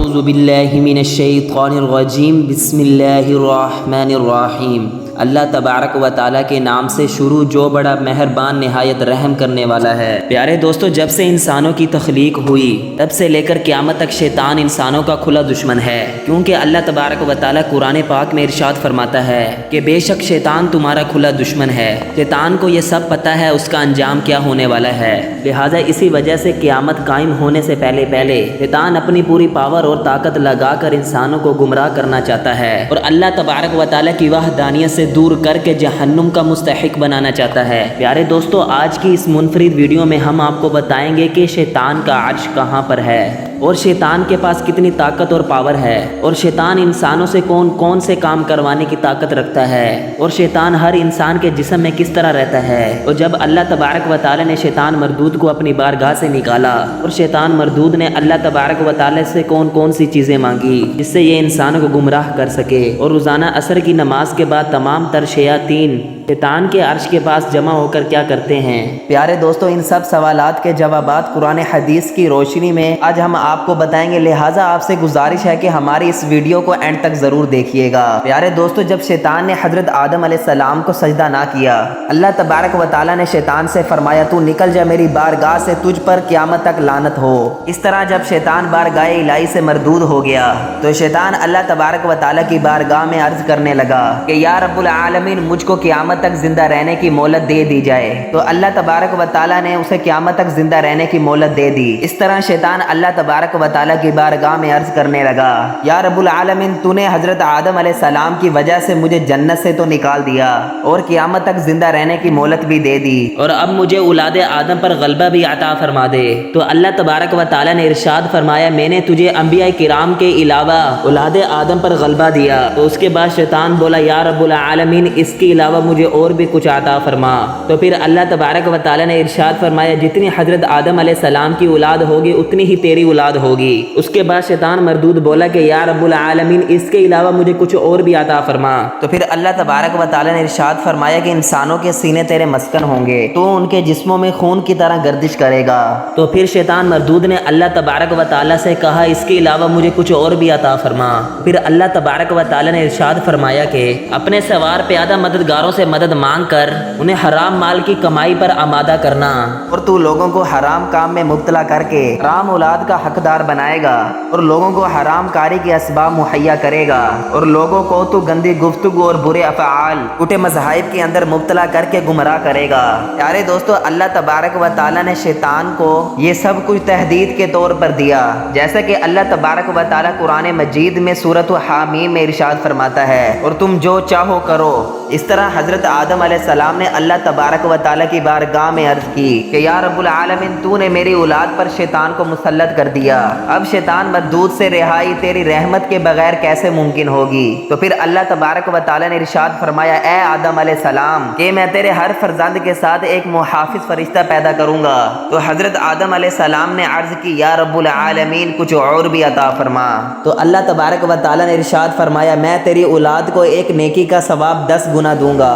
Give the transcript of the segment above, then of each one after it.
اعوذ باللہ من الشیطان الرجیم بسم اللہ الرحمن الرحیم۔ اللہ تبارک و تعالیٰ کے نام سے شروع جو بڑا مہربان نہایت رحم کرنے والا ہے۔ پیارے دوستو، جب سے انسانوں کی تخلیق ہوئی تب سے لے کر قیامت تک شیطان انسانوں کا کھلا دشمن ہے، کیونکہ اللہ تبارک و تعالیٰ قرآن پاک میں ارشاد فرماتا ہے کہ بے شک شیطان تمہارا کھلا دشمن ہے۔ شیطان کو یہ سب پتہ ہے اس کا انجام کیا ہونے والا ہے، لہٰذا اسی وجہ سے قیامت قائم ہونے سے پہلے شیطان اپنی پوری پاور اور طاقت لگا کر انسانوں کو گمراہ کرنا چاہتا ہے اور اللہ تبارک و تعالیٰ کی وحدانیت سے دور کر کے جہنم کا مستحق بنانا چاہتا ہے۔ پیارے دوستو، آج کی اس منفرد ویڈیو میں ہم آپ کو بتائیں گے کہ شیطان کا عرش کہاں پر ہے اور شیطان کے پاس کتنی طاقت اور پاور ہے، اور شیطان انسانوں سے کون کون سے کام کروانے کی طاقت رکھتا ہے، اور شیطان ہر انسان کے جسم میں کس طرح رہتا ہے۔ اور جب اللہ تبارک و تعالیٰ نے شیطان مردود کو اپنی بارگاہ سے نکالا اور شیطان مردود نے اللہ تبارک و تعالیٰ سے کون کون سی چیزیں مانگی جس سے یہ انسانوں کو گمراہ کر سکے، اور روزانہ عصر کی نماز کے بعد تمام تر شیاطین شیطان کے عرش کے پاس جمع ہو کر کیا کرتے ہیں۔ پیارے دوستو، ان سب سوالات کے جوابات قرآن حدیث کی روشنی میں آج ہم آپ کو بتائیں گے، لہٰذا آپ سے گزارش ہے کہ ہماری اس ویڈیو کو اینڈ تک ضرور دیکھیے گا۔ پیارے دوستو، جب شیطان نے حضرت آدم علیہ السلام کو سجدہ نہ کیا، اللہ تبارک و تعالیٰ نے شیطان سے فرمایا تو نکل جا میری بارگاہ سے، تجھ پر قیامت تک لعنت ہو۔ اس طرح جب شیطان بارگاہ الہی سے مردود ہو گیا تو شیطان اللہ تبارک و تعالیٰ کی بارگاہ میں عرض کرنے لگا کہ یا رب العالمین، مجھ کو قیامت تک زندہ رہنے کی مہلت دے دی جائے۔ تو اللہ تبارک و تعالیٰ نے اسے قیامت تک زندہ رہنے کی مہلت دے دی۔ اس طرح شیطان اللہ تبارک و تعالیٰ کی بارگاہ میں عرض کرنے لگا یا رب العالمین، تو نے حضرت آدم علیہ السلام کی وجہ سے مجھے جنت سے تو نکال دیا اور قیامت تک زندہ رہنے کی مہلت بھی دے دی، اور اب مجھے اولاد آدم پر غلبہ بھی عطا فرما دے۔ تو اللہ تبارک و تعالیٰ نے ارشاد فرمایا میں نے تجھے انبیاء کرام کے علاوہ اولاد آدم پر غلبہ دیا۔ تو اس کے بعد شیطان بولا یا رب العالمین، اس کے علاوہ مجھے اور بھی کچھ عطا فرما۔ تو پھر اللہ تبارک و تعالیٰ نے ارشاد فرمایا جتنی حضرت آدم علیہ السلام کی اولاد ہوگی اتنی ہی تیری اولاد ہوگی۔ اس کے بعد شیطان مردود بولا کہ یا رب العالمین، اس کے علاوہ مجھے کچھ اور بھی عطا فرما۔ تو پھر اللہ تبارک و تعالیٰ نے ارشاد فرمایا کہ انسانوں کے سینے تیرے مسکن ہوں گے، تو ان کے جسموں میں خون کی طرح گردش کرے گا۔ تو پھر شیطان مردود نے اللہ تبارک و تعالیٰ سے کہا اس کے علاوہ مجھے کچھ اور بھی عطا فرما۔ پھر اللہ تبارک و تعالیٰ نے ارشاد فرمایا کہ اپنے سوار پیادہ مددگاروں سے مدد مانگ کر انہیں حرام مال کی کمائی پر آمادہ کرنا، اور تو لوگوں کو حرام کام میں مبتلا کر کے حرام اولاد کا حقدار بنائے گا، اور لوگوں کو حرام کاری کے اسباب مہیا کرے گا، اور لوگوں کو تو گندی گفتگو اور برے افعال ٹوٹے مذاہب کے اندر مبتلا کر کے گمراہ کرے گا۔ پیارے دوستو، اللہ تبارک و تعالیٰ نے شیطان کو یہ سب کچھ تہدید کے طور پر دیا، جیسا کہ اللہ تبارک و تعالیٰ قرآن مجید میں سورۃ حامیم میں ارشاد فرماتا ہے اور تم جو چاہو کرو۔ اس طرح حضرت آدم علیہ السلام نے اللہ تبارک و تعالیٰ کی بارگاہ میں عرض کی کہ یا رب العالمین، تو نے میری اولاد پر شیطان کو مسلط کر دیا، اب شیطان مردود سے رہائی تیری رحمت کے بغیر کیسے ممکن ہوگی۔ تو پھر اللہ تبارک و تعالیٰ نے ارشاد فرمایا اے آدم علیہ السلام کہ میں تیرے ہر فرزند کے ساتھ ایک محافظ فرشتہ پیدا کروں گا۔ تو حضرت آدم علیہ السلام نے عرض کی یا رب العالمین، کچھ اور بھی عطا فرما۔ تو اللہ تبارک و تعالیٰ نے ارشاد فرمایا میں تیری اولاد کو ایک نیکی کا ثواب 10 گنا دوں گا۔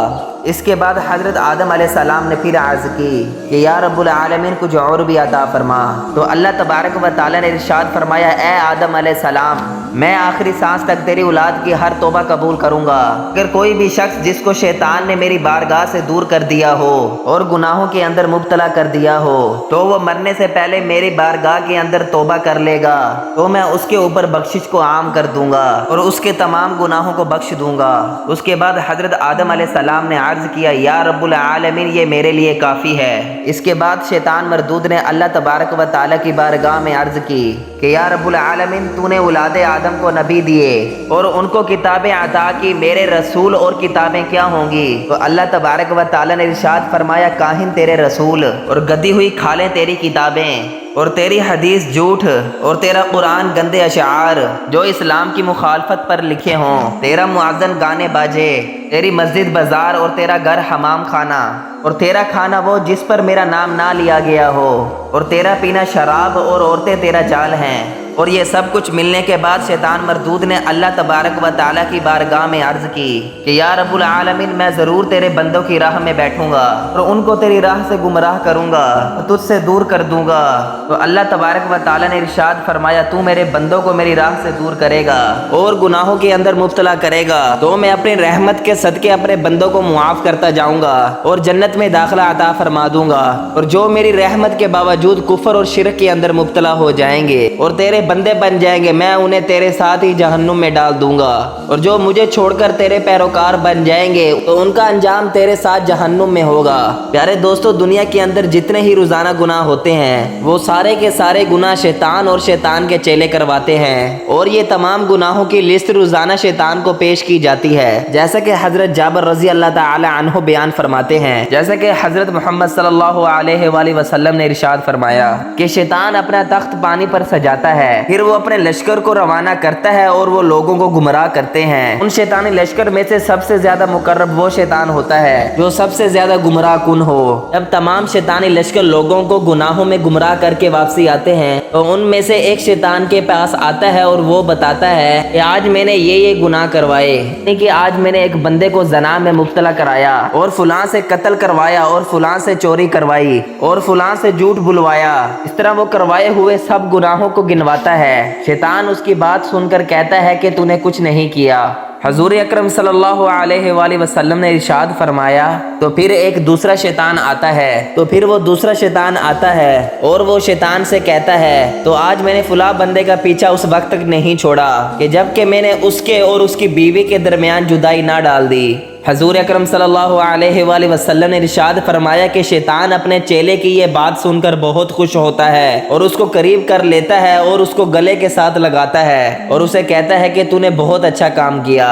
اس کے بعد حضرت آدم علیہ السلام نے پھر عرض کی کہ یا رب العالمین، کچھ اور بھی عطا فرما۔ تو اللہ تبارک و تعالیٰ نے ارشاد فرمایا اے آدم علیہ السلام، میں آخری سانس تک تیری اولاد کی ہر توبہ قبول کروں گا۔ اگر کوئی بھی شخص جس کو شیطان نے میری بارگاہ سے دور کر دیا ہو اور گناہوں کے اندر مبتلا کر دیا ہو تو وہ مرنے سے پہلے میری بارگاہ کے اندر توبہ کر لے گا تو میں اس کے اوپر بخشش کو عام کر دوں گا اور اس کے تمام گناہوں کو بخش دوں گا۔ اس کے بعد حضرت آدم علیہ السلام نے عرض کیا یا رب العالمین، یہ میرے لیے کافی ہے۔ اس کے بعد شیطان مردود نے اللہ تبارک و تعالیٰ کی بارگاہ میں عرض کی کہ یا رب العالمین، تو نے اولاد آدم کو نبی دیے اور ان کو کتابیں عطا کی، میرے رسول اور کتابیں کیا ہوں گی؟ تو اللہ تبارک و تعالیٰ نے ارشاد فرمایا کاہن تیرے رسول اور گدی ہوئی کھالیں تیری کتابیں اور تیری حدیث جھوٹ اور تیرا قرآن گندے اشعار جو اسلام کی مخالفت پر لکھے ہوں، تیرا معزن گانے باجے، تیری مسجد بازار اور تیرا گھر حمام خانہ اور تیرا کھانا وہ جس پر میرا نام نہ لیا گیا ہو، اور تیرا پینا شراب اور عورتیں تیرا جال ہیں، اور یہ سب کچھ ملنے کے بعد شیطان مردود نے اللہ تبارک و تعالیٰ کی بارگاہ میں عرض کی کہ یا رب العالمین میں ضرور تیرے بندوں کی راہ میں بیٹھوں گا اور ان کو تیری راہ سے گمراہ کروں گا اور تجھ سے دور کر دوں گا۔ تو اللہ تبارک و تعالیٰ نے ارشاد فرمایا تو میرے بندوں کو میری راہ سے دور کرے گا اور گناہوں کے اندر مبتلا کرے گا تو میں اپنی رحمت کے صدقے اپنے بندوں کو معاف کرتا جاؤں گا اور جنت میں داخلہ عطا فرما دوں گا، اور جو میری رحمت کے باوجود کفر اور شرک کے اندر مبتلا ہو جائیں گے اور تیرے بندے بن جائیں گے میں انہیں تیرے ساتھ ہی جہنم میں ڈال دوں گا، اور جو مجھے چھوڑ کر تیرے پیروکار بن جائیں گے تو ان کا انجام تیرے ساتھ جہنم میں ہوگا۔ پیارے دوستو، دنیا کے اندر جتنے ہی روزانہ گناہ ہوتے ہیں وہ سارے کے سارے گناہ شیطان اور شیطان کے چیلے کرواتے ہیں، اور یہ تمام گناہوں کی لسٹ روزانہ شیطان کو پیش کی جاتی ہے، جیسا کہ حضرت جابر رضی اللہ تعالی عنہ بیان فرماتے ہیں، جیسا کہ حضرت محمد صلی اللہ علیہ وآلہ وسلم نے ارشاد فرمایا کہ شیطان اپنا تخت پانی پر سجاتا ہے، پھر وہ اپنے لشکر کو روانہ کرتا ہے اور وہ لوگوں کو گمراہ کرتے ہیں۔ ان شیطانی لشکر میں سے سب سے زیادہ مقرب وہ شیطان ہوتا ہے جو سب سے زیادہ گمراہ کن ہو۔ جب تمام شیطانی لشکر لوگوں کو گناہوں میں گمراہ کر کے واپسی آتے ہیں تو ان میں سے ایک شیطان کے پاس آتا ہے اور وہ بتاتا ہے کہ آج میں نے یہ گناہ کروائے، یعنی کہ آج میں نے ایک بندے کو زنا میں مبتلا کرایا اور فلاں سے قتل کروایا اور فلاں سے چوری کروائی اور فلاں سے جھوٹ بلوایا، اس طرح وہ کروائے ہوئے سب گناہوں کو گنواتا ہے۔ شیطان اس کی بات سن کر کہتا ہے کہ تو نے کچھ نہیں کیا۔ حضور اکرم صلی اللہ علیہ وآلہ وسلم نے ارشاد فرمایا تو پھر ایک دوسرا شیطان آتا ہے، تو پھر وہ دوسرا شیطان آتا ہے اور وہ شیطان سے کہتا ہے تو آج میں نے فلاں بندے کا پیچھا اس وقت تک نہیں چھوڑا کہ جب کہ میں نے اس کے اور اس کی بیوی کے درمیان جدائی نہ ڈال دی۔ حضور اکرم صلی اللہ علیہ وآلہ وسلم نے ارشاد فرمایا کہ شیطان اپنے چیلے کی یہ بات سن کر بہت خوش ہوتا ہے اور اس کو قریب کر لیتا ہے اور اس کو گلے کے ساتھ لگاتا ہے اور اسے کہتا ہے کہ تو نے بہت اچھا کام کیا۔